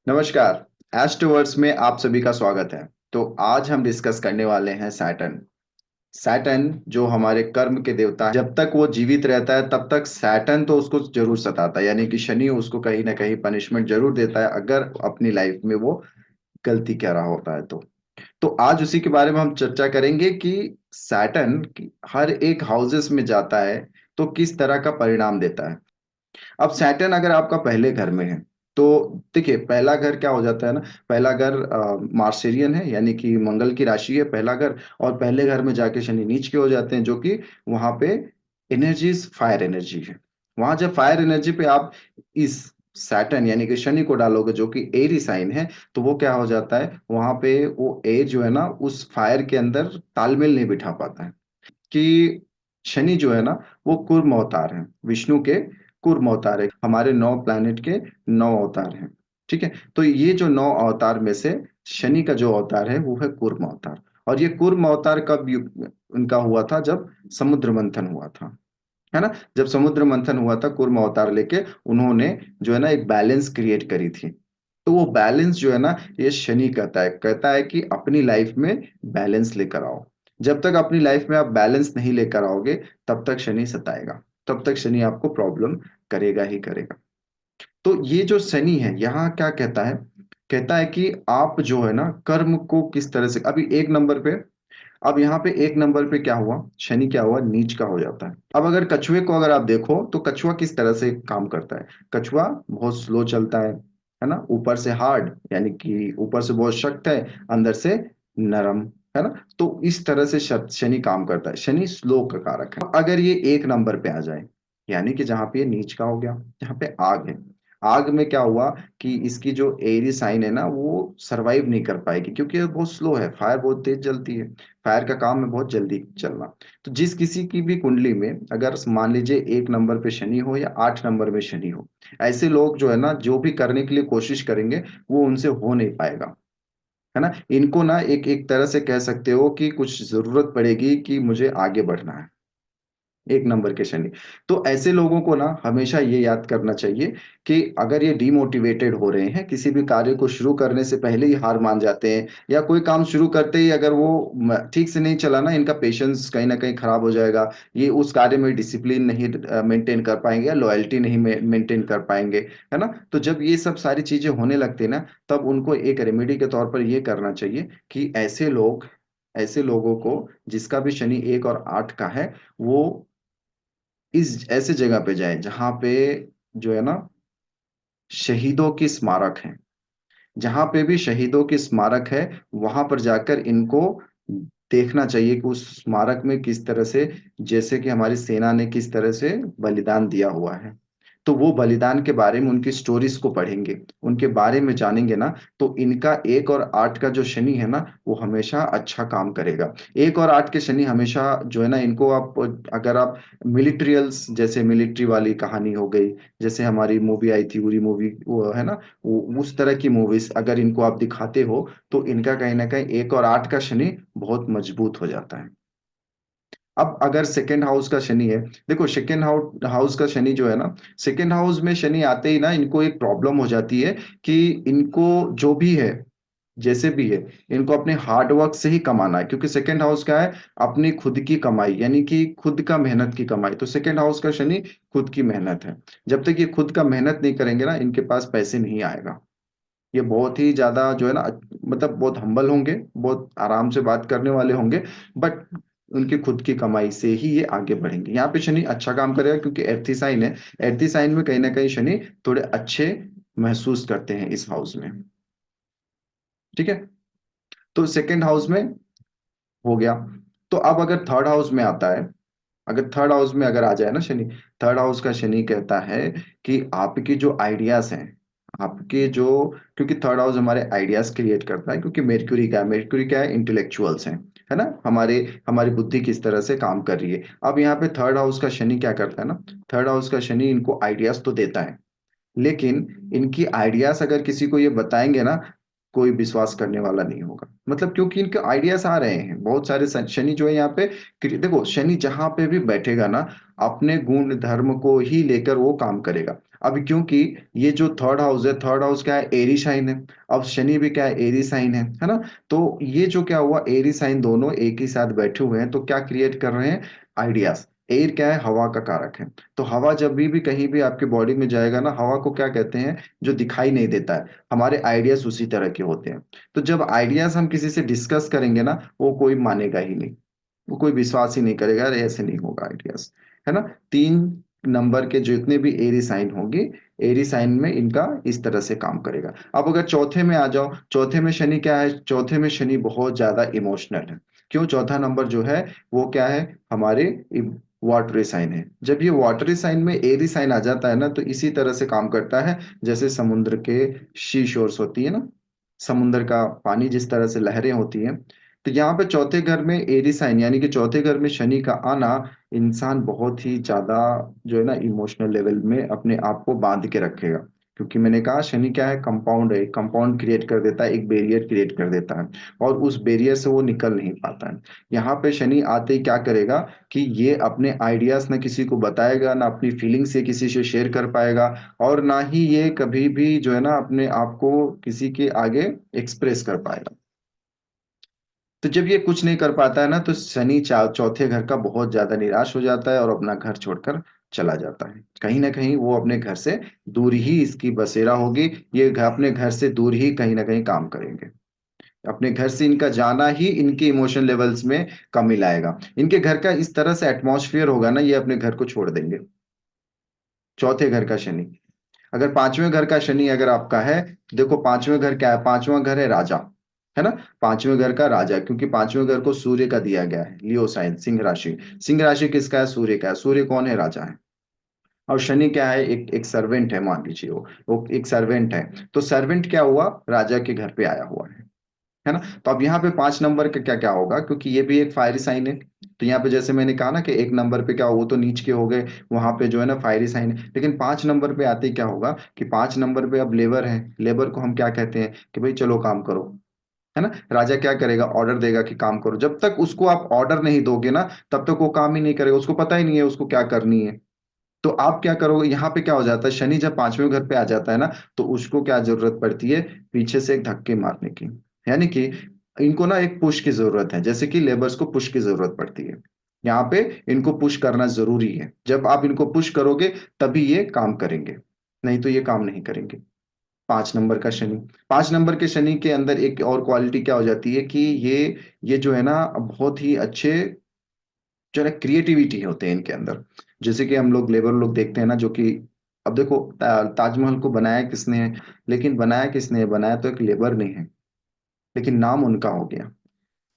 नमस्कार। एस्ट्रोवर्स में आप सभी का स्वागत है। तो आज हम डिस्कस करने वाले हैं सैटर्न। सैटर्न जो हमारे कर्म के देवता हैं, जब तक वो जीवित रहता है तब तक सैटर्न तो उसको जरूर सताता है, यानी कि शनि उसको कहीं ना कहीं पनिशमेंट जरूर देता है अगर अपनी लाइफ में वो गलती कर रहा होता है तो आज उसी के बारे में हम चर्चा करेंगे कि सैटर्न हर एक हाउसेस में जाता है तो किस तरह का परिणाम देता है। अब सैटर्न अगर आपका पहले घर में है तो देखिए, पहला घर क्या हो जाता है ना। पहला घर मार्सेरियन है, यानी कि मंगल की राशि है पहला घर। और पहले घर में जाके शनि नीच के हो जाते हैं, जो कि वहां पे एनर्जीज फायर एनर्जी है। वहां जब फायर एनर्जी पे आप इस सैटर्न यानी कि शनि को डालोगे, जो कि एरी साइन है, तो वो क्या हो जाता है, वहां पे वो एयर जो है ना उस फायर के अंदर तालमेल नहीं बिठा पाता है। कि शनि जो है ना वो कूर्म अवतार है, विष्णु के कूर्म अवतार है, हमारे 9 प्लैनेट के 9 अवतार हैं। ठीक है, तो ये जो 9 अवतार में से शनि का जो अवतार है वो है कूर्म अवतार। और ये कूर्म अवतार कब उनका हुआ था, जब समुद्र मंथन हुआ था, है ना। जब समुद्र मंथन हुआ था, कूर्म अवतार लेके उन्होंने जो है ना एक बैलेंस क्रिएट करी थी। तो वो बैलेंस जो है ना, ये शनि कहता है कि अपनी लाइफ में बैलेंस लेकर आओ। जब तक अपनी लाइफ में आप बैलेंस नहीं लेकर आओगे तब तक शनि सताएगा, तब तक शनि आपको प्रॉब्लम करेगा ही करेगा। तो ये जो शनि है यहाँ क्या कहता है, कहता है कि आप जो है ना कर्म को किस तरह से, अभी 1 नंबर पे, अब यहाँ पे 1 नंबर पे क्या हुआ, शनि क्या हुआ, नीच का हो जाता है। अब अगर कछुए को अगर आप देखो तो कछुआ किस तरह से काम करता है। कछुआ बहुत स्लो चलता है ना, ऊपर से हार्ड, यानी कि ऊपर से बहुत सख्त है, अंदर से नरम, है ना। तो इस तरह से शनि काम करता है, शनि स्लो का कारक है। अगर ये 1 नंबर पे आ जाए, यानी कि जहां पे ये नीच का हो गया, जहां पे आग है, आग में क्या हुआ कि इसकी जो एरी साइन है ना वो सरवाइव नहीं कर पाएगी, क्योंकि ये बहुत स्लो है, फायर बहुत तेज जलती है। फायर का काम है बहुत जल्दी चलना। तो जिस किसी की भी कुंडली में अगर मान लीजिए 1 नंबर पे शनि हो या 8 नंबर में शनि हो, ऐसे लोग जो है ना जो भी करने के लिए कोशिश करेंगे वो उनसे हो नहीं पाएगा, है ना। इनको ना एक एक तरह से कह सकते हो कि कुछ जरूरत पड़ेगी कि मुझे आगे बढ़ना है, 1 नंबर के शनि। तो ऐसे लोगों को ना हमेशा ये याद करना चाहिए कि अगर ये डिमोटिवेटेड हो रहे हैं, किसी भी कार्य को शुरू करने से पहले ही हार मान जाते हैं, या कोई काम शुरू करते ही अगर वो ठीक से नहीं चला ना, इनका पेशेंस कहीं ना कहीं खराब हो जाएगा, ये उस कार्य में डिसिप्लिन नहीं मेंटेन कर पाएंगे या लॉयल्टी नहीं मेंटेन कर पाएंगे, है ना। तो जब ये सब सारी चीजें होने लगती है ना, तब उनको एक रेमेडी के तौर पर ये करना चाहिए कि ऐसे लोगों को जिसका भी शनि 1 और 8 का है, वो इस ऐसे जगह पे जाए जहां पे जो है ना शहीदों की स्मारक है। जहां पे भी शहीदों की स्मारक है, वहां पर जाकर इनको देखना चाहिए कि उस स्मारक में किस तरह से, जैसे कि हमारी सेना ने किस तरह से बलिदान दिया हुआ है। तो वो बलिदान के बारे में उनकी स्टोरीज को पढ़ेंगे, उनके बारे में जानेंगे ना, तो इनका 1 और 8 का जो शनि है ना वो हमेशा अच्छा काम करेगा। 1 और 8 के शनि हमेशा जो है ना, इनको आप अगर आप मिलिट्रियल्स, जैसे मिलिट्री वाली कहानी हो गई, जैसे हमारी मूवी आई थी उरी मूवी, वो है ना, वो उस तरह की मूवीज अगर इनको आप दिखाते हो तो इनका कहीं ना कहीं 1 और 8 का शनि बहुत मजबूत हो जाता है। अब अगर सेकेंड हाउस का शनि है, देखो सेकेंड हाउस का शनि जो है ना, सेकेंड हाउस में शनि आते ही ना इनको एक प्रॉब्लम हो जाती है कि इनको जो भी है, जैसे भी है, इनको अपने हार्ड वर्क से ही कमाना है, क्योंकि सेकेंड हाउस का है अपनी खुद की कमाई, यानी कि खुद का मेहनत की कमाई। तो सेकेंड हाउस का शनि खुद की मेहनत है। जब तक ये खुद का मेहनत नहीं करेंगे ना, इनके पास पैसे नहीं आएगा। ये बहुत ही ज्यादा जो है ना, मतलब बहुत हम्बल होंगे, बहुत आराम से बात करने वाले होंगे, बट उनकी खुद की कमाई से ही ये आगे बढ़ेंगे। यहाँ पे शनि अच्छा काम करेगा क्योंकि एर्थी साइन है। एर्थी साइन में कहीं ना कहीं शनि थोड़े अच्छे महसूस करते हैं इस हाउस में। ठीक है, तो सेकेंड हाउस में हो गया। तो अब अगर थर्ड हाउस में आता है, अगर थर्ड हाउस में अगर आ जाए ना शनि, थर्ड हाउस का शनि कहता है कि आपकी जो आइडियाज हैं, आपके जो, क्योंकि थर्ड हाउस हमारे आइडियाज क्रिएट करता है, क्योंकि मेरक्यूरी क्या है, इंटेलेक्चुअल्स हैं, है ना, हमारे हमारी बुद्धि किस तरह से काम कर रही है। अब यहाँ पे थर्ड हाउस का शनि क्या करता है ना, थर्ड हाउस का शनि इनको आइडियाज तो देता है, लेकिन इनकी आइडियाज अगर किसी को ये बताएंगे ना, कोई विश्वास करने वाला नहीं होगा। मतलब क्योंकि इनके आइडियाज आ रहे हैं बहुत सारे। शनि जो है यहाँ पे, देखो शनि जहां पे भी बैठेगा ना, अपने गुण धर्म को ही लेकर वो काम करेगा। अब क्योंकि ये जो थर्ड हाउस है, थर्ड हाउस क्या है, एरी साइन है। अब शनि भी क्या है, एरी साइन है ना। तो ये जो क्या हुआ, एरी साइन दोनों एक ही साथ बैठे हुए हैं, तो क्या क्रिएट कर रहे हैं, आइडियाज। एयर क्या है, हवा का कारक है। तो हवा जब भी कहीं भी आपके बॉडी में जाएगा ना, हवा को क्या कहते हैं, जो दिखाई नहीं देता है। हमारे आइडियाज उसी तरह के होते हैं। तो जब आइडियाज हम किसी से डिस्कस करेंगे ना, वो कोई मानेगा ही नहीं, वो कोई विश्वास ही नहीं करेगा, अरे ऐसे नहीं होगा आइडियाज, है ना। 3 नंबर के जितने भी एरी साइन होंगे, एरी साइन में इनका इस तरह से काम करेगा। अब अगर चौथे में आ जाओ, चौथे में शनि क्या है, चौथे में शनि बहुत ज्यादा इमोशनल है। क्यों, चौथा नंबर जो है वो क्या है, हमारे वाटरी साइन है। जब ये वाटरी साइन में एरी साइन आ जाता है ना, तो इसी तरह से काम करता है जैसे समुद्र के शी शोर्स होती है ना, समुद्र का पानी जिस तरह से लहरें होती हैं। तो यहाँ पे चौथे घर में एरी साइन यानी कि चौथे घर में शनि का आना, इंसान बहुत ही ज्यादा जो है ना इमोशनल लेवल में अपने आप को बांध के रखेगा। क्योंकि मैंने कहा शनि क्या है, कंपाउंड है, कंपाउंड क्रिएट कर देता है, एक बैरियर क्रिएट कर देता है। और उस बैरियर से वो निकल नहीं पाता है। यहाँ पे शनि आते ही क्या करेगा कि ये अपने आइडियाज ना किसी को बताएगा, ना अपनी फीलिंग्स से किसी से शेयर कर पाएगा, और ना ही ये कभी भी जो है ना अपने आप को किसी के आगे एक्सप्रेस कर पाएगा। तो जब ये कुछ नहीं कर पाता है ना, तो शनि चौथे घर का बहुत ज्यादा निराश हो जाता है और अपना घर छोड़कर चला जाता है। कहीं ना कहीं वो अपने घर से दूर ही इसकी बसेरा होगी। ये अपने घर से दूर ही कहीं ना कहीं काम करेंगे। अपने घर से इनका जाना ही इनके इमोशन लेवल्स में कमी लाएगा। इनके घर का इस तरह से एटमॉस्फेयर होगा ना, ये अपने घर को छोड़ देंगे। चौथे घर का शनि, अगर पांचवें घर का शनि अगर आपका है, देखो पांचवें घर क्या है, पांचवां घर है राजा, है ना। पांचवें घर का राजा, क्योंकि पांचवें घर को सूर्य का दिया गया है, लियो साइन, सिंह राशि। सिंह राशि किसका है, सूर्य का है। सूर्य कौन है, राजा है। और शनि क्या है, एक एक सर्वेंट है, मान लीजिए वो एक सर्वेंट है। तो सर्वेंट क्या हुआ, राजा के घर पे आया हुआ है ना। तो अब यहाँ पे 5 नंबर का क्या क्या होगा, क्योंकि ये भी एक फायरी साइन है। तो यहाँ पे जैसे मैंने कहा ना कि 1 नंबर पे क्या हो, वो तो नीच के हो गए, वहां पे जो है ना फायरी साइन है। लेकिन 5 नंबर पे आते ही क्या होगा कि 5 नंबर पे अब लेबर है। लेबर को हम क्या कहते हैं कि भाई चलो काम करो, है ना। राजा क्या करेगा, ऑर्डर देगा कि काम करो। जब तक उसको आप ऑर्डर नहीं दोगे ना, तब तक वो काम ही नहीं करेगा, उसको पता ही नहीं है उसको क्या करनी है। तो आप क्या करोगे, यहाँ पे क्या हो जाता है, शनि जब पांचवें घर पे आ जाता है ना, तो उसको क्या जरूरत पड़ती है, पीछे से एक धक्के मारने की। यानी कि इनको ना एक पुश की जरूरत है, जैसे कि लेबर्स को पुश की जरूरत पड़ती है। यहाँ पे इनको पुश करना जरूरी है। जब आप इनको पुश करोगे तभी ये काम करेंगे, नहीं तो ये काम नहीं करेंगे। 5 नंबर का शनि, 5 नंबर के शनि के अंदर एक और क्वालिटी क्या हो जाती है कि ये जो है ना बहुत ही अच्छे जो है क्रिएटिविटी होते हैं इनके अंदर। जैसे कि हम लोग लेबर लोग देखते हैं ना, जो कि अब देखो ताजमहल को बनाया किसने है, लेकिन बनाया किसने है, बनाया तो एक लेबर ने है, लेकिन नाम उनका हो गया।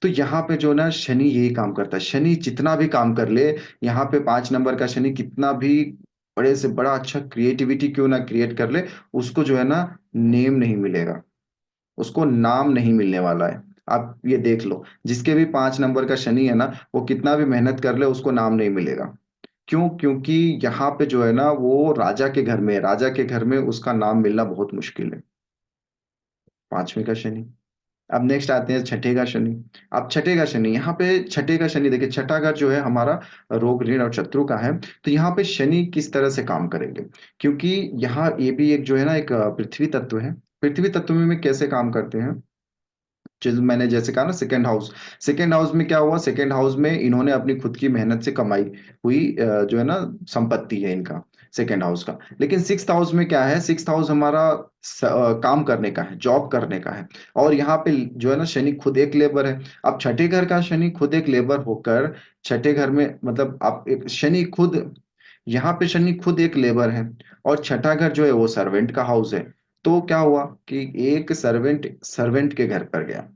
तो यहाँ पे जो ना शनि यही काम करता है, शनि जितना भी काम कर ले, यहाँ पे 5 नंबर का शनि कितना भी बड़े से बड़ा अच्छा क्रिएटिविटी क्यों ना क्रिएट कर ले, उसको जो है ना नेम नहीं मिलेगा, उसको नाम नहीं मिलने वाला है। आप ये देख लो, जिसके भी 5 नंबर का शनि है ना, वो कितना भी मेहनत कर ले उसको नाम नहीं मिलेगा। क्यों, क्योंकि यहाँ पे जो है ना वो राजा के घर में है, राजा के घर में उसका नाम मिलना बहुत मुश्किल है। पांचवें का शनि। अब नेक्स्ट आते हैं छठे का शनि। अब छठे का शनि, यहाँ पे छठे का शनि देखिए, छठा घर जो है हमारा रोग ऋण और शत्रु का है। तो यहाँ पे शनि किस तरह से काम करेंगे, क्योंकि यहाँ ये भी एक जो है ना एक पृथ्वी तत्व है। पृथ्वी तत्व में कैसे काम करते हैं, मैंने जैसे कहा ना सेकेंड हाउस, सेकेंड हाउस में क्या हुआ, सेकेंड हाउस में इन्होंने अपनी खुद की मेहनत से कमाई हुई जो है ना संपत्ति है इनका, सेकेंड हाउस का। लेकिन सिक्स्थ हाउस में क्या है, सिक्स्थ हाउस हमारा काम करने का है, जॉब करने का है। और यहाँ पे जो है ना शनि खुद एक लेबर है। अब छठे घर का शनि खुद एक लेबर होकर, छठे घर में मतलब आप एक शनि खुद, यहाँ पे शनि खुद एक लेबर है, और छठा घर जो है वो सर्वेंट का हाउस है। तो क्या हुआ कि एक सर्वेंट सर्वेंट के घर पर गया।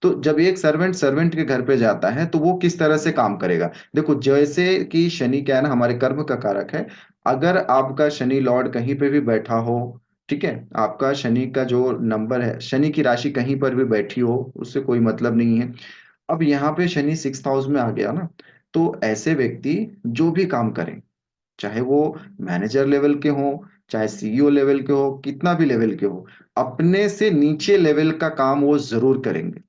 तो जब एक सर्वेंट सर्वेंट के घर पे जाता है, तो वो किस तरह से काम करेगा, देखो जैसे कि शनि क्या है ना हमारे कर्म का कारक है। अगर आपका शनि लॉर्ड कहीं पे भी बैठा हो, ठीक है, आपका शनि का जो नंबर है, शनि की राशि कहीं पर भी बैठी हो, उससे कोई मतलब नहीं है। अब यहाँ पे शनि सिक्स हाउस में आ गया ना, तो ऐसे व्यक्ति जो भी काम करें, चाहे वो मैनेजर लेवल के हों, चाहे सीईओ लेवल के हो, कितना भी लेवल के हो, अपने से नीचे लेवल का काम वो जरूर करेंगे।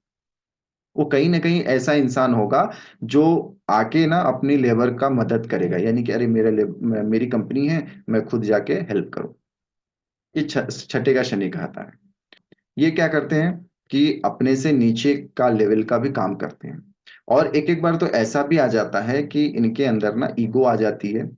वो कहीं ना कहीं ऐसा इंसान होगा जो आके ना अपनी लेबर का मदद करेगा, यानी कि अरे मेरी कंपनी है, मैं खुद जाके हेल्प करूं। ये छठे का शनि कहता है। ये क्या करते हैं कि अपने से नीचे का लेवल का भी काम करते हैं। और एक एक बार तो ऐसा भी आ जाता है कि इनके अंदर ना ईगो आ जाती है।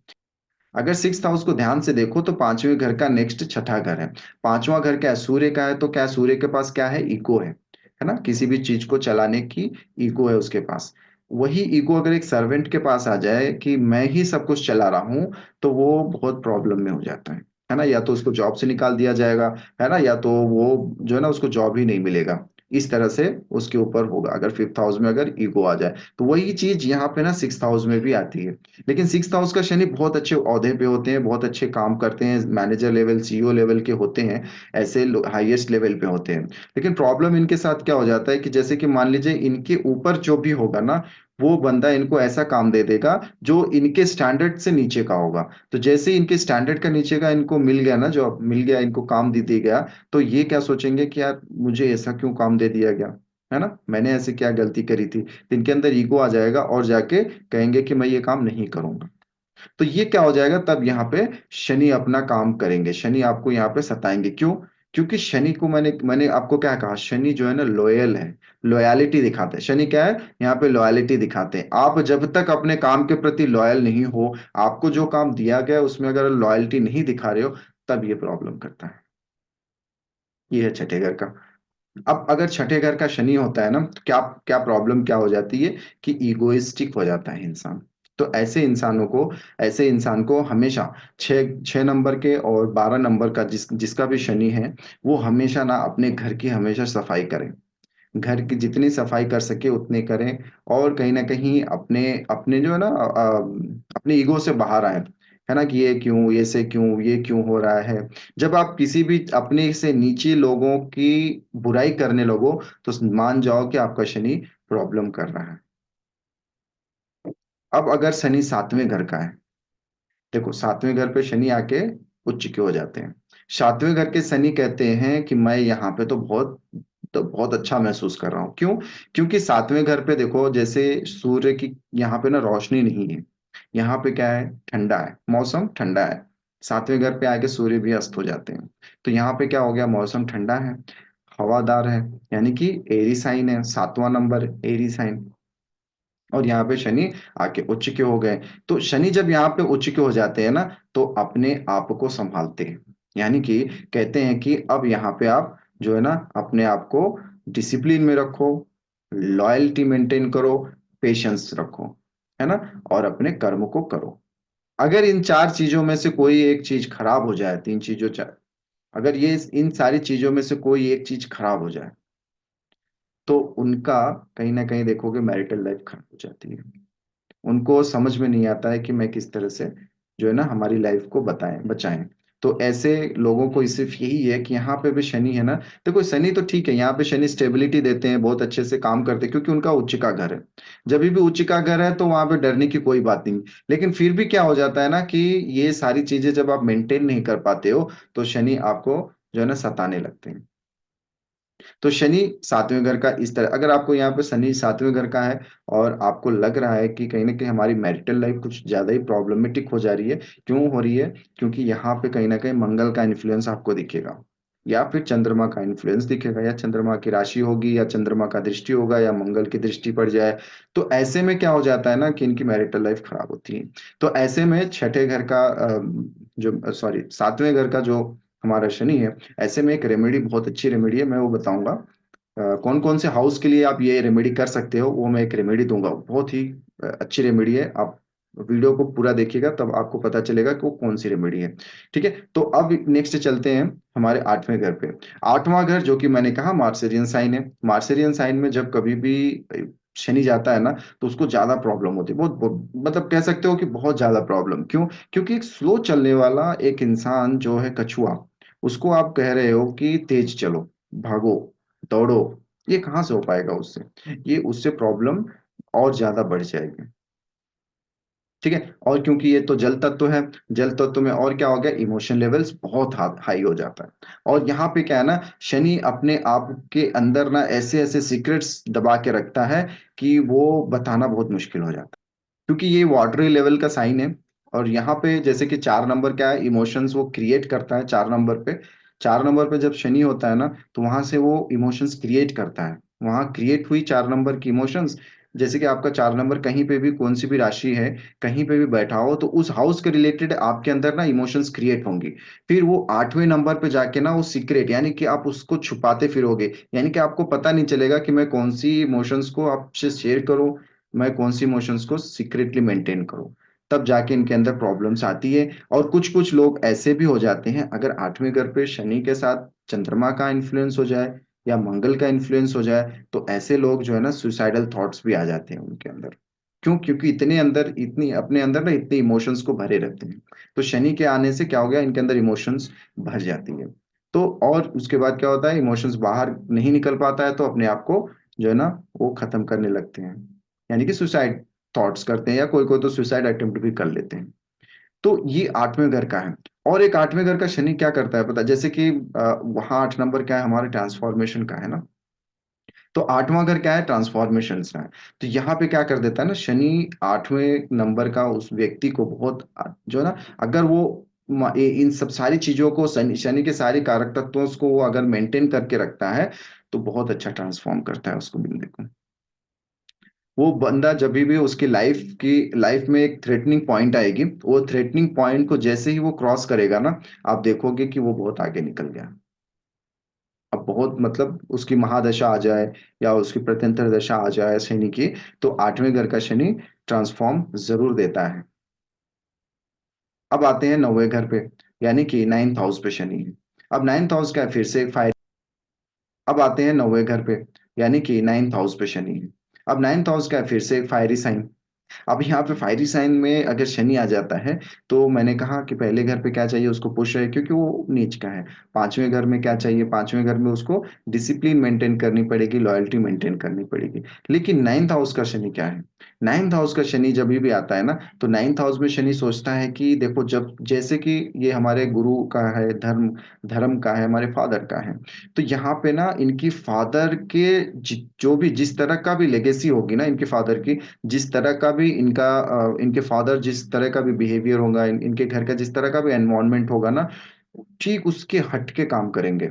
अगर सिक्स हाउस को ध्यान से देखो तो पांचवें घर का नेक्स्ट छठा घर है। पांचवा घर क्या है, सूर्य का है, तो क्या सूर्य के पास क्या है, ईगो है ना, किसी भी चीज को चलाने की ईगो है उसके पास। वही ईगो अगर एक सर्वेंट के पास आ जाए कि मैं ही सब कुछ चला रहा हूं, तो वो बहुत प्रॉब्लम में हो जाता है ना, या तो उसको जॉब से निकाल दिया जाएगा, है ना, या तो वो जो है ना उसको जॉब ही नहीं मिलेगा। इस तरह से उसके ऊपर होगा अगर फिफ्थ हाउस में अगर ईगो आ जाए। तो वही चीज यहाँ पे ना सिक्स हाउस में भी आती है। लेकिन सिक्स हाउस का शनि बहुत अच्छे ओहदे पे होते हैं, बहुत अच्छे काम करते हैं, मैनेजर लेवल सीईओ लेवल के होते हैं, ऐसे हाईएस्ट लेवल पे होते हैं। लेकिन प्रॉब्लम इनके साथ क्या हो जाता है कि जैसे कि मान लीजिए इनके ऊपर जो भी होगा ना, वो बंदा इनको ऐसा काम दे देगा जो इनके स्टैंडर्ड से नीचे का होगा। तो जैसे ही इनके स्टैंडर्ड का नीचे का इनको मिल गया ना, जॉब मिल गया, इनको काम दे दिया गया, तो ये क्या सोचेंगे कि यार मुझे ऐसा क्यों काम दे दिया गया, है ना, मैंने ऐसे क्या गलती करी थी। तो इनके अंदर ईगो आ जाएगा और जाके कहेंगे कि मैं ये काम नहीं करूंगा। तो ये क्या हो जाएगा, तब यहाँ पे शनि अपना काम करेंगे, शनि आपको यहाँ पे सताएंगे। क्यों? क्योंकि शनि को मैंने मैंने आपको क्या कहा, शनि जो है ना लॉयल है, लॉयलिटी दिखाते हैं। शनि क्या है, यहाँ पे लॉयलिटी दिखाते हैं। आप जब तक अपने काम के प्रति लॉयल नहीं हो, आपको जो काम दिया गया है उसमें अगर लॉयल्टी नहीं दिखा रहे हो, तब ये प्रॉब्लम करता है। ये है छठे घर का। अब अगर छठे घर का शनि होता है ना, तो क्या क्या प्रॉब्लम क्या हो जाती है कि ईगोइस्टिक हो जाता है इंसान। तो ऐसे इंसान को हमेशा छः छः नंबर के और 12 नंबर का जिसका भी शनि है, वो हमेशा ना अपने घर की हमेशा सफाई करें। घर की जितनी सफाई कर सके उतने करें। और कहीं ना कहीं अपने अपने जो है ना अपने ईगो से बाहर आए, है ना, कि ये क्यों, ये से क्यों, ये क्यों हो रहा है। जब आप किसी भी अपने से नीचे लोगों की बुराई करने लगो, तो मान जाओ कि आपका शनि प्रॉब्लम कर रहा है। अब अगर शनि सातवें घर का है, देखो सातवें घर पे शनि आके उच्च के हो जाते हैं। सातवें घर के शनि कहते हैं कि मैं यहाँ पे तो बहुत अच्छा महसूस कर रहा हूँ। क्यों? क्योंकि सातवें घर पे देखो, जैसे सूर्य की यहाँ पे ना रोशनी नहीं है, यहाँ पे क्या है, ठंडा है, मौसम ठंडा है। सातवें घर पे आके सूर्य भी अस्त हो जाते हैं। तो यहाँ पे क्या हो गया, मौसम ठंडा है, हवादार है, यानी कि एरी साइन है, सातवां नंबर एरी साइन। और यहाँ पे शनि आके उच्च के हो गए। तो शनि जब यहाँ पे उच्च के हो जाते हैं ना, तो अपने आप को संभालते हैं, यानी कि कहते हैं कि अब यहाँ पे आप जो है ना अपने आप को डिसिप्लिन में रखो, लॉयल्टी मेंटेन करो, पेशेंस रखो, है ना, और अपने कर्म को करो। अगर इन चार चीजों में से कोई एक चीज खराब हो जाए, तीन चीजों अगर ये इन सारी चीजों में से कोई एक चीज खराब हो जाए, तो उनका कहीं ना कहीं देखोगे मैरिटल लाइफ खराब हो जाती है। उनको समझ में नहीं आता है कि मैं किस तरह से जो है ना हमारी लाइफ को बताएं बचाएं। तो ऐसे लोगों को सिर्फ यही है कि यहाँ पे भी शनि है ना। देखो शनि तो ठीक है, यहाँ पे शनि स्टेबिलिटी देते हैं, बहुत अच्छे से काम करते हैं, क्योंकि उनका उच्च का घर है। जब भी उच्च का घर है तो वहां पे डरने की कोई बात नहीं। लेकिन फिर भी क्या हो जाता है ना कि ये सारी चीजें जब आप मेंटेन नहीं कर पाते हो, तो शनि आपको जो है ना सताने लगते हैं। तो शनि सातवें घर का इस तरह, अगर आपको यहाँ पे शनि सातवें घर का है और आपको लग रहा है कि कहीं ना कहीं हमारी मैरिटल लाइफ कुछ ज्यादा ही प्रॉब्लमेटिक हो जा रही है, क्यों हो रही है? क्योंकि यहाँ पे कहीं ना कहीं मंगल का इन्फ्लुएंस आपको दिखेगा, या फिर चंद्रमा का इन्फ्लुएंस दिखेगा, या चंद्रमा की राशि होगी, या चंद्रमा का दृष्टि होगा, या मंगल की दृष्टि पड़ जाए। तो ऐसे में क्या हो जाता है ना कि इनकी मैरिटल लाइफ खराब होती है। तो ऐसे में छठे घर का जो सॉरी सातवें घर का जो हमारा शनि है, ऐसे में एक रेमेडी, बहुत अच्छी रेमेडी है, मैं वो बताऊंगा। कौन कौन से हाउस के लिए आप ये रेमेडी कर सकते हो, वो मैं एक रेमेडी दूंगा, बहुत ही अच्छी रेमेडी है। आप वीडियो को पूरा देखिएगा तब आपको पता चलेगा कि वो कौन सी रेमेडी है। ठीक है, तो अब नेक्स्ट चलते हैं हमारे आठवें घर पे। आठवां घर जो कि मैंने कहा मार्सेरियन साइन है। मार्सेरियन साइन में जब कभी भी शनि जाता है ना, तो उसको ज्यादा प्रॉब्लम होती है, मतलब कह सकते हो कि बहुत ज्यादा प्रॉब्लम। क्यों? क्योंकि एक स्लो चलने वाला एक इंसान जो है कछुआ, उसको आप कह रहे हो कि तेज चलो, भागो, दौड़ो, ये कहाँ से हो पाएगा उससे? ये उससे प्रॉब्लम और ज्यादा बढ़ जाएगी। ठीक है। और क्योंकि ये तो जल तत्व है, जल तत्व में और क्या हो गया, इमोशन लेवल्स बहुत हाई हो जाता है। और यहाँ पे क्या है ना, शनि अपने आप के अंदर ना ऐसे ऐसे सीक्रेट्स दबा के रखता है कि वो बताना बहुत मुश्किल हो जाता है, क्योंकि ये वाटरी लेवल का साइन है। और यहाँ पे जैसे कि 4 नंबर क्या है, इमोशंस वो क्रिएट करता है 4 नंबर पे। 4 नंबर पे जब शनि होता है ना, तो वहां से वो इमोशंस क्रिएट करता है। वहां क्रिएट हुई 4 नंबर की इमोशंस, जैसे कि आपका 4 नंबर कहीं पे भी कौन सी भी राशि है, कहीं पे भी बैठा हो, तो उस हाउस के रिलेटेड आपके अंदर ना इमोशंस क्रिएट होंगी। फिर वो 8वें नंबर पे जाके ना वो सीक्रेट, यानी कि आप उसको छुपाते फिरोगे, यानी कि आपको पता नहीं चलेगा कि मैं कौन सी इमोशंस को आपसे शेयर करूं, मैं कौन सी इमोशंस को सीक्रेटली मेंटेन करूं। तब जाके इनके अंदर प्रॉब्लम्स आती है। और कुछ कुछ लोग ऐसे भी हो जाते हैं, अगर 8वें घर पे शनि के साथ चंद्रमा का इन्फ्लुएंस हो जाए या मंगल का इन्फ्लुएंस हो जाए, तो ऐसे लोग जो है ना सुइसाइडल थॉट्स भी आ जाते हैं उनके अंदर। क्यों? क्योंकि इतने अंदर, इतनी अपने अंदर ना इतने इमोशंस को भरे रहते हैं। तो शनि के आने से क्या हो गया, इनके अंदर इमोशंस भर जाती है। तो और उसके बाद क्या होता है, इमोशंस बाहर नहीं निकल पाता है, तो अपने आप को जो है ना वो खत्म करने लगते हैं, यानी कि सुसाइड थॉट्स करते हैं, या कोई कोई तो सुसाइड अटेम्प्ट भी कर लेते हैं। तो ये 8वें घर का है। और एक 8वें घर का शनि क्या करता है पता है? जैसे कि वहां 8 नंबर क्या है, हमारे ट्रांसफॉर्मेशन का है ना। तो 8वां घर क्या है, ट्रांसफॉर्मेशन का है। तो यहाँ पे क्या कर देता है ना शनि, 8वें नंबर का उस व्यक्ति को बहुत जो है ना, अगर वो इन सब सारी चीजों को, शनि शनि के सारे कारक तत्वों को वो अगर मेंटेन करके रखता है, तो बहुत अच्छा ट्रांसफॉर्म करता है उसको बंदे को। वो बंदा जब भी उसकी लाइफ में एक थ्रेटनिंग पॉइंट आएगी, वो थ्रेटनिंग पॉइंट को जैसे ही वो क्रॉस करेगा ना, आप देखोगे कि वो बहुत आगे निकल गया। अब बहुत मतलब उसकी महादशा आ जाए या उसकी प्रत्यंतर दशा आ जाए शनि की, तो 8वें घर का शनि ट्रांसफॉर्म जरूर देता है। अब आते हैं 9वें घर पे, यानी कि 9th हाउस पे शनि है। अब 9th हाउस का है, फिर से फायर। अब आते हैं 9वें घर पे, यानी कि 9th हाउस पे शनि है। अब 9th हाउस का है, फिर से फायरी साइन। अब यहाँ पे फायरी साइन में अगर शनि आ जाता है, तो मैंने कहा कि पहले घर पे क्या चाहिए उसको, पुश है क्योंकि वो नीच का है। 5वें घर में क्या चाहिए, 5वें घर में उसको डिसिप्लिन मेंटेन करनी पड़ेगी, लॉयल्टी मेंटेन करनी पड़ेगी। लेकिन 9th हाउस का शनि क्या है, 9th हाउस का शनि जब भी आता है ना, तो 9th हाउस में शनि सोचता है कि देखो, जब जैसे कि ये हमारे गुरु का है, धर्म धर्म का है, हमारे फादर का है। तो यहाँ पे ना इनकी फादर के जो भी जिस तरह का भी लेगेसी होगी ना इनके फादर की, जिस तरह का भी इनके फादर जिस तरह का भी बिहेवियर होगा, इनके घर का जिस तरह का भी एनवायरनमेंट होगा ना, ठीक उसके हट के काम करेंगे।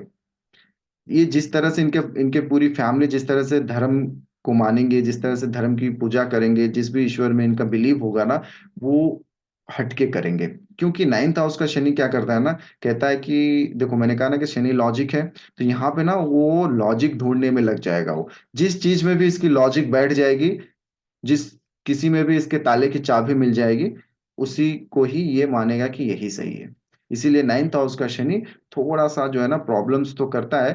ये जिस तरह से इनके इनके पूरी फैमिली जिस तरह से धर्म को मानेंगे, जिस तरह से धर्म की पूजा करेंगे, जिस भी ईश्वर में इनका बिलीव होगा ना, वो हटके करेंगे। क्योंकि 9th हाउस का शनि क्या करता है ना, कहता है कि देखो, मैंने कहा ना कि शनि लॉजिक है, तो यहाँ पे ना वो लॉजिक ढूंढने में लग जाएगा। वो जिस चीज में भी इसकी लॉजिक बैठ जाएगी, जिस किसी में भी इसके ताले की चाबी मिल जाएगी, उसी को ही ये मानेगा कि यही सही है। इसीलिए 9th हाउस का शनि थोड़ा सा जो है ना प्रॉब्लम्स तो करता है,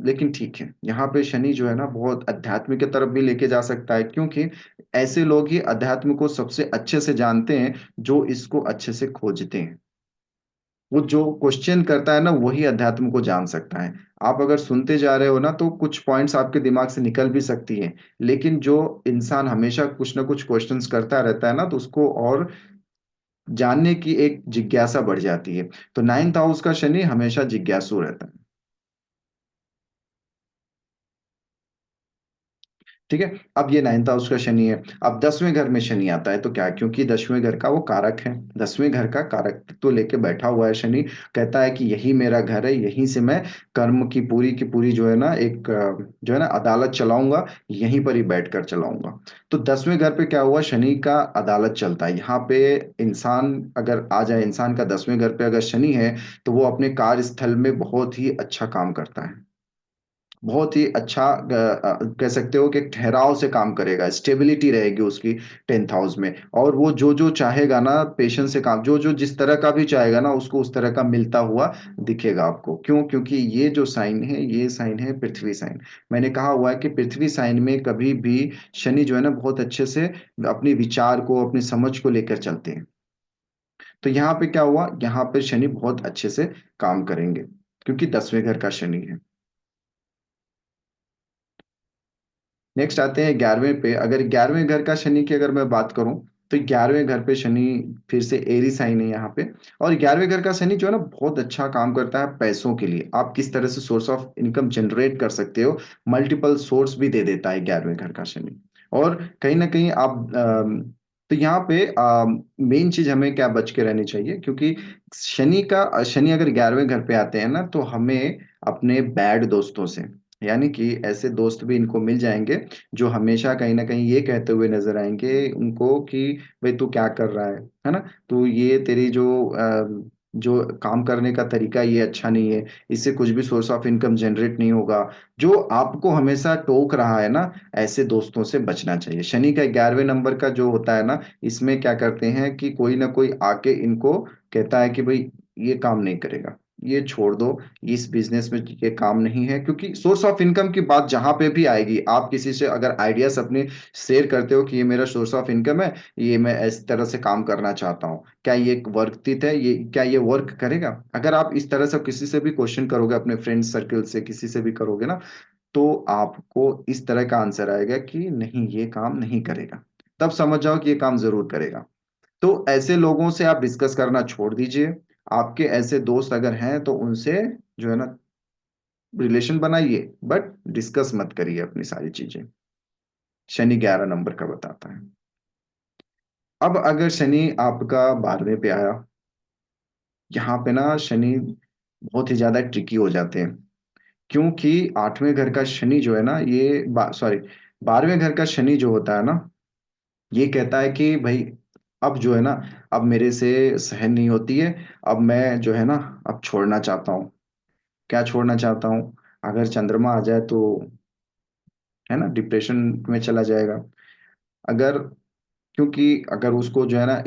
लेकिन ठीक है। यहाँ पे शनि जो है ना बहुत अध्यात्म की तरफ भी लेके जा सकता है, क्योंकि ऐसे लोग ही अध्यात्म को सबसे अच्छे से जानते हैं, जो इसको अच्छे से खोजते हैं। वो जो क्वेश्चन करता है ना, वही अध्यात्म को जान सकता है। आप अगर सुनते जा रहे हो ना, तो कुछ पॉइंट्स आपके दिमाग से निकल भी सकती हैं, लेकिन जो इंसान हमेशा कुछ ना कुछ क्वेश्चंस करता रहता है ना, तो उसको और जानने की एक जिज्ञासा बढ़ जाती है। तो 9th हाउस का शनि हमेशा जिज्ञासु रहता है। ठीक है। अब ये 9th हाउस का शनि है। अब 10वें घर में शनि आता है, तो क्या है, क्योंकि 10वें घर का वो कारक है, 10वें घर का कारक तो लेके बैठा हुआ है शनि। कहता है कि यही मेरा घर है, यहीं से मैं कर्म की पूरी जो है ना एक जो है ना अदालत चलाऊंगा, यहीं पर ही बैठकर चलाऊंगा। तो 10वें घर पे क्या हुआ, शनि का अदालत चलता है। यहाँ पे इंसान अगर आ जाए, इंसान का 10वें घर पे अगर शनि है, तो वो अपने कार्यस्थल में बहुत ही अच्छा काम करता है। बहुत ही अच्छा कह सकते हो कि एक ठहराव से काम करेगा, स्टेबिलिटी रहेगी उसकी 10th हाउस में। और वो जो जो चाहेगा ना, पेशेंस से काम, जो जो जिस तरह का भी चाहेगा ना, उसको उस तरह का मिलता हुआ दिखेगा आपको। क्यों? क्योंकि ये जो साइन है, ये साइन है पृथ्वी साइन। मैंने कहा हुआ है कि पृथ्वी साइन में कभी भी शनि जो है ना बहुत अच्छे से अपने विचार को, अपनी समझ को लेकर चलते हैं। तो यहाँ पे क्या हुआ, यहाँ पे शनि बहुत अच्छे से काम करेंगे, क्योंकि 10वें घर का शनि है। नेक्स्ट आते हैं 11वें पे। अगर 11वें घर का शनि की अगर मैं बात करूं, तो 11वें घर पे शनि फिर से एरी साइन है यहाँ पे। और 11वें घर का शनि जो है ना बहुत अच्छा काम करता है पैसों के लिए। आप किस तरह से सोर्स ऑफ इनकम जनरेट कर सकते हो, मल्टीपल सोर्स भी दे देता है 11वें घर का शनि। और कहीं ना कहीं आप तो यहाँ पे मेन चीज हमें क्या बच के रहनी चाहिए, क्योंकि शनि अगर 11वें घर पे आते हैं ना तो हमें अपने बैड दोस्तों से, यानी कि ऐसे दोस्त भी इनको मिल जाएंगे जो हमेशा कहीं ना कहीं ये कहते हुए नजर आएंगे उनको कि भाई तू क्या कर रहा है ना, तो ये तेरी जो काम करने का तरीका ये अच्छा नहीं है, इससे कुछ भी सोर्स ऑफ इनकम जनरेट नहीं होगा, जो आपको हमेशा टोक रहा है ना, ऐसे दोस्तों से बचना चाहिए। शनि का 11वें नंबर का जो होता है ना, इसमें क्या करते हैं कि कोई ना कोई आके इनको कहता है कि भाई ये काम नहीं करेगा, ये छोड़ दो, इस बिजनेस में ये काम नहीं है। क्योंकि सोर्स ऑफ इनकम की बात जहां पे भी आएगी, आप किसी से अगर आइडियाज अपने शेयर करते हो कि ये मेरा सोर्स ऑफ इनकम है, ये मैं इस तरह से काम करना चाहता हूँ, क्या ये वर्थित है, ये क्या ये वर्क करेगा, अगर आप इस तरह से किसी से भी क्वेश्चन करोगे, अपने फ्रेंड सर्कल से किसी से भी करोगे ना, तो आपको इस तरह का आंसर आएगा कि नहीं ये काम नहीं करेगा, तब समझ जाओ कि ये काम जरूर करेगा। तो ऐसे लोगों से आप डिस्कस करना छोड़ दीजिए। आपके ऐसे दोस्त अगर हैं तो उनसे जो है ना रिलेशन बनाइए, बट डिस्कस मत करिए अपनी सारी चीजें। शनि 11 नंबर का बताता है। अब अगर शनि आपका 12वें पे आया, यहाँ पे ना शनि बहुत ही ज्यादा ट्रिकी हो जाते हैं, क्योंकि 8वें घर का शनि जो है ना सॉरी 12वें घर का शनि जो होता है ना, ये कहता है कि भाई अब जो है ना, अब मेरे से सहन नहीं होती है, अब मैं जो है ना अब छोड़ना चाहता हूँ। क्या छोड़ना चाहता हूँ? अगर चंद्रमा आ जाए तो है ना डिप्रेशन में चला जाएगा। अगर क्योंकि अगर उसको जो है ना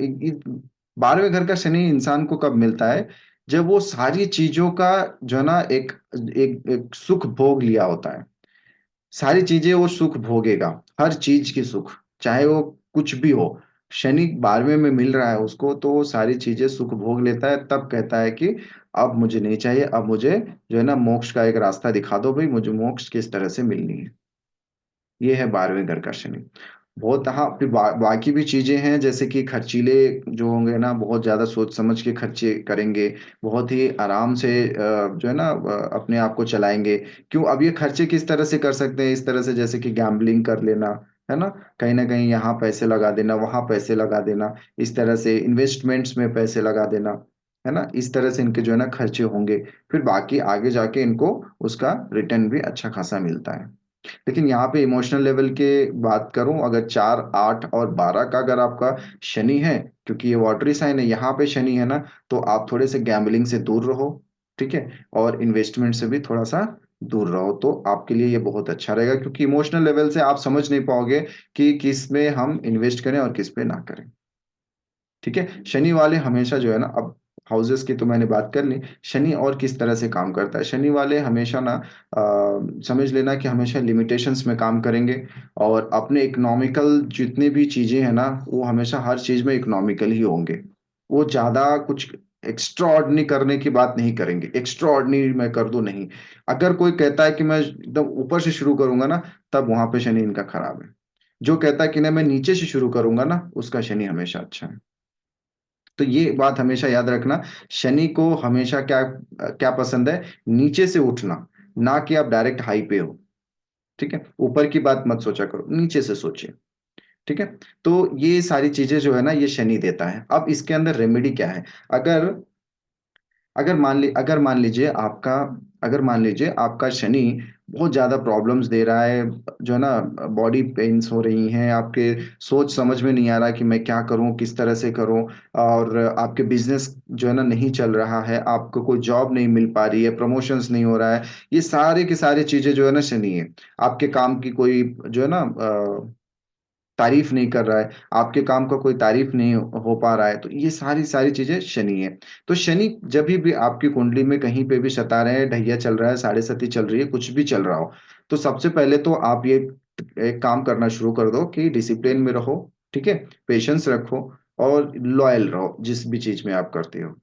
12वें घर का शनि इंसान को कब मिलता है? जब वो सारी चीजों का जो है ना एक सुख भोग लिया होता है। सारी चीजें वो सुख भोगेगा, हर चीज की सुख, चाहे वो कुछ भी हो। शनि 12वें में मिल रहा है उसको तो वो सारी चीजें सुख भोग लेता है, तब कहता है कि अब मुझे नहीं चाहिए, अब मुझे जो है ना मोक्ष का एक रास्ता दिखा दो भाई, मुझे मोक्ष किस तरह से मिलनी है। ये है 12वें घर का शनि। बहुत, हाँ, फिर बाकी भी चीजें हैं जैसे कि खर्चीले जो होंगे ना, बहुत ज्यादा सोच समझ के खर्चे करेंगे, बहुत ही आराम से जो है ना अपने आप को चलाएंगे। क्यों? अब ये खर्चे किस तरह से कर सकते हैं? इस तरह से जैसे कि गैम्बलिंग कर लेना, है ना कहीं यहाँ पैसे लगा देना, वहां पैसे लगा देना, इस तरह से इन्वेस्टमेंट्स में पैसे लगा देना, है ना, इस तरह से इनके जो है ना खर्चे होंगे। फिर बाकी आगे जाके इनको उसका रिटर्न भी अच्छा खासा मिलता है। लेकिन यहाँ पे इमोशनल लेवल के बात करूं, अगर 4, 8 और 12 का अगर आपका शनि है, क्योंकि ये वाटरी साइन है, यहाँ पे शनि है ना, तो आप थोड़े से गैम्बलिंग से दूर रहो, ठीक है, और इन्वेस्टमेंट से भी थोड़ा सा दूर रहो, तो आपके लिए ये बहुत अच्छा रहेगा। क्योंकि इमोशनल लेवल से आप समझ नहीं पाओगे कि किस में हम इन्वेस्ट करें और किस पे ना करें। ठीक है, शनि वाले हमेशा जो है ना, अब हाउसेस की तो मैंने बात कर ली। शनि और किस तरह से काम करता है? शनि वाले हमेशा ना समझ लेना कि हमेशा लिमिटेशंस में काम करेंगे, और अपने इकोनॉमिकल जितनी भी चीजें हैं ना, वो हमेशा हर चीज में इकोनॉमिकल ही होंगे। वो ज्यादा कुछ एक्स्ट्रा ऑर्डिनरी करने की बात नहीं करेंगे, एक्स्ट्रा ऑर्डिनरी मैं कर दूं नहीं। अगर कोई कहता है कि मैं एकदम ऊपर से शुरू करूंगा ना, तब वहां पे शनि इनका खराब है। जो कहता है कि ना मैं नीचे से शुरू करूंगा ना, उसका शनि हमेशा अच्छा है। तो ये बात हमेशा याद रखना। शनि को हमेशा क्या क्या पसंद है? नीचे से उठना, ना कि आप डायरेक्ट हाई पे हो। ठीक है, ऊपर की बात मत सोचा करो, नीचे से सोचिए। ठीक है, तो ये सारी चीजें जो है ना ये शनि देता है। अब इसके अंदर रेमेडी क्या है? अगर अगर मान लीजिए आपका शनि बहुत ज्यादा प्रॉब्लम्स दे रहा है, जो है ना बॉडी पेन्स हो रही हैं, आपके सोच समझ में नहीं आ रहा कि मैं क्या करूं, किस तरह से करूं, और आपके बिजनेस जो है ना नहीं चल रहा है, आपको कोई जॉब नहीं मिल पा रही है, प्रमोशंस नहीं हो रहा है, ये सारे की सारी चीजें जो है ना शनि है। आपके काम की कोई जो है ना तारीफ नहीं कर रहा है, आपके काम का कोई तारीफ नहीं हो पा रहा है, तो ये सारी सारी चीजें शनि है। तो शनि जब भी आपकी कुंडली में कहीं पे भी सता रहे हैं, ढैया चल रहा है, साढ़े सती चल रही है, कुछ भी चल रहा हो, तो सबसे पहले तो आप ये एक काम करना शुरू कर दो कि डिसिप्लिन में रहो। ठीक है, पेशेंस रखो, और लॉयल रहो जिस भी चीज में आप करते हो।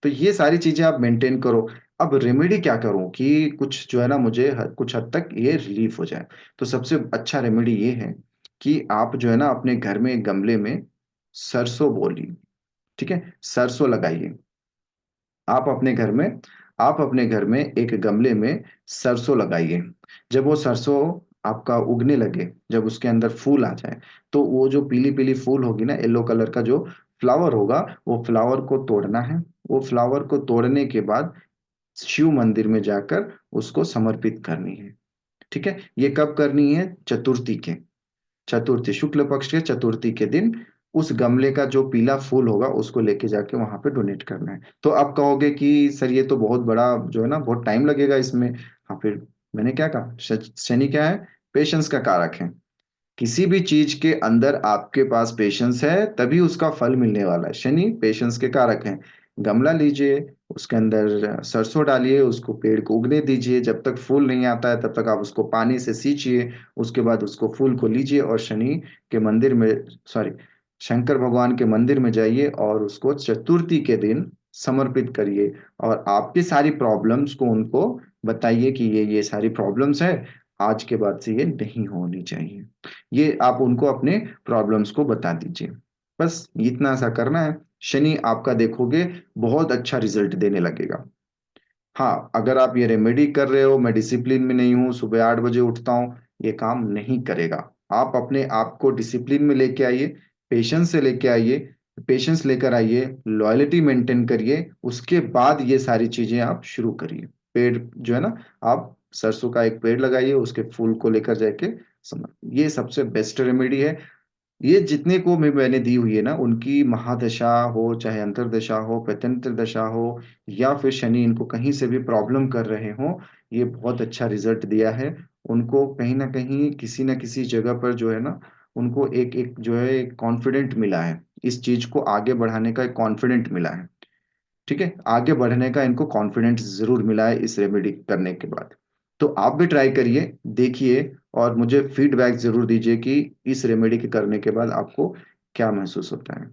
तो ये सारी चीजें आप मेंटेन करो। अब रेमेडी क्या करूं कि कुछ जो है ना मुझे कुछ हद तक ये रिलीफ हो जाए? तो सबसे अच्छा रेमेडी ये है कि आप जो है ना अपने घर में एक गमले में सरसों बोली, ठीक है, सरसों लगाइए। आप अपने घर में आप अपने घर में एक गमले में सरसों लगाइए। जब वो सरसों आपका उगने लगे, जब उसके अंदर फूल आ जाए, तो वो जो पीली पीली फूल होगी ना, येलो कलर का जो फ्लावर होगा, वो फ्लावर को तोड़ना है। वो फ्लावर को तोड़ने के बाद शिव मंदिर में जाकर उसको समर्पित करनी है। ठीक है, ये कब करनी है? चतुर्थी के, चतुर्थी, शुक्ल पक्ष के चतुर्थी के दिन उस गमले का जो पीला फूल होगा उसको लेके जाके वहां पे डोनेट करना है। तो आप कहोगे कि सर ये तो बहुत बड़ा जो है ना, बहुत टाइम लगेगा इसमें। हाँ, फिर मैंने क्या कहा, शनि क्या है? पेशेंस का कारक है। किसी भी चीज के अंदर आपके पास पेशेंस है तभी उसका फल मिलने वाला है। शनि पेशेंस के कारक हैं। गमला लीजिए, उसके अंदर सरसों डालिए, उसको पेड़ को उगने दीजिए, जब तक फूल नहीं आता है तब तक आप उसको पानी से सींचिए। उसके बाद उसको फूल को लीजिए और शनि के मंदिर में, सॉरी, शंकर भगवान के मंदिर में जाइए और उसको चतुर्थी के दिन समर्पित करिए। और आपकी सारी प्रॉब्लम्स को उनको बताइए कि ये सारी प्रॉब्लम्स है, आज के बाद से ये नहीं होनी चाहिए। ये आप उनको अपने प्रॉब्लम्स को बता दीजिए। बस इतना सा करना है। शनि आपका देखोगे बहुत अच्छा रिजल्ट देने लगेगा। हाँ, अगर आप ये रेमेडी कर रहे हो, मैं डिसिप्लिन में नहीं हूँ, सुबह 8 बजे उठता हूँ, ये काम नहीं करेगा। आप अपने आप को डिसिप्लिन में लेके आइए, पेशेंस से लेके आइए, पेशेंस लेकर आइए, लॉयल्टी मेंटेन करिए, उसके बाद ये सारी चीजें आप शुरू करिए। पेड़ जो है ना, आप सरसों का एक पेड़ लगाइए, उसके फूल को लेकर जाके समझ, ये सबसे बेस्ट रेमेडी है। ये जितने को भी मैंने दी हुई है ना, उनकी महादशा हो चाहे अंतरदशा हो, प्रत्यंतर दशा हो, या फिर शनि इनको कहीं से भी प्रॉब्लम कर रहे हो, ये बहुत अच्छा रिजल्ट दिया है। उनको कहीं ना कहीं किसी ना किसी जगह पर जो है ना, उनको एक एक जो है एक कॉन्फिडेंट मिला है, इस चीज को आगे बढ़ाने का एक कॉन्फिडेंट मिला है। ठीक है, आगे बढ़ने का इनको कॉन्फिडेंस जरूर मिला है इस रेमेडी करने के बाद। तो आप भी ट्राई करिए, देखिए, और मुझे फीडबैक जरूर दीजिए कि इस रेमेडी के करने के बाद आपको क्या महसूस होता है।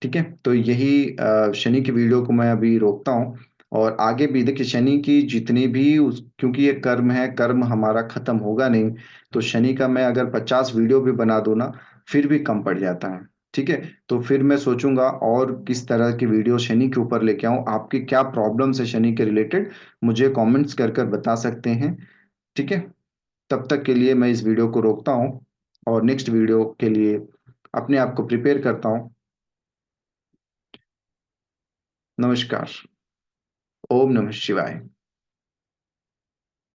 ठीक है, तो यही शनि की वीडियो को मैं अभी रोकता हूँ। और आगे भी देखिए, शनि की जितनी भी क्योंकि ये कर्म है, कर्म हमारा खत्म होगा नहीं। तो शनि का मैं अगर 50 वीडियो भी बना दूं ना, फिर भी कम पड़ जाता है। ठीक है, तो फिर मैं सोचूंगा और किस तरह की वीडियो शनि के ऊपर लेके आऊं। आपकी क्या प्रॉब्लम्स है शनि के रिलेटेड, मुझे कमेंट्स कर कर बता सकते हैं। ठीक है, तब तक के लिए मैं इस वीडियो को रोकता हूँ और नेक्स्ट वीडियो के लिए अपने आप को प्रिपेयर करता हूँ। नमस्कार। ओम नमः शिवाय।